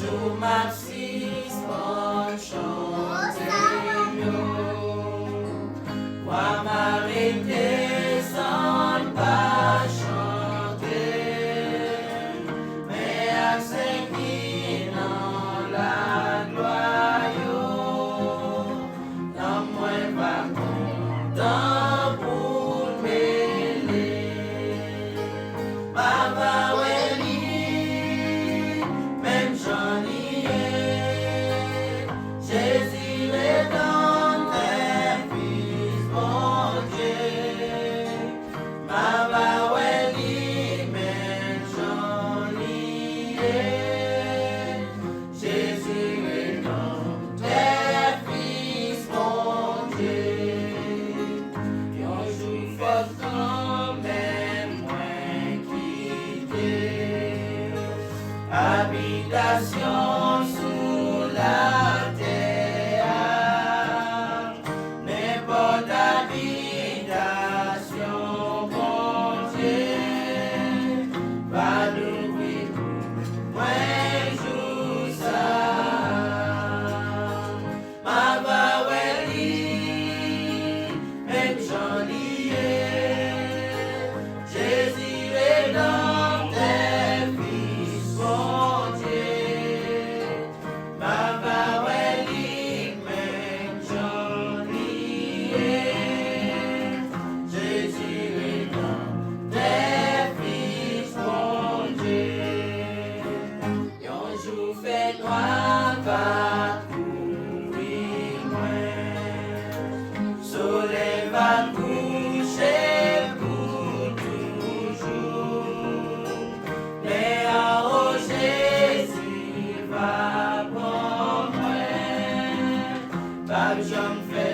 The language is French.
jour ma suspend chanter moi m'arrêter sans pas chanter mais à Saint-Qui dans la gloire dans moi pas content pour mêler Baba Weli même j'en y ai Jésus rédempteur fils mon Dieu Baba Weli même j'en y ai Jésus rédempteur fils mon Dieu un jour faut quand même moins quitter habitation sous la terre n'importe habitation bon Dieu va l'ouvrir moins jour ça ma va même j'en y ai Jésus rédempteur fils mon Dieu Baba Weli même j'en y ai Jésus rédempteur fils mon Dieu un jour fait noir va couvrir moi soleil va coucher pour toujours mais en Jésus va prendre moi pas j'en fais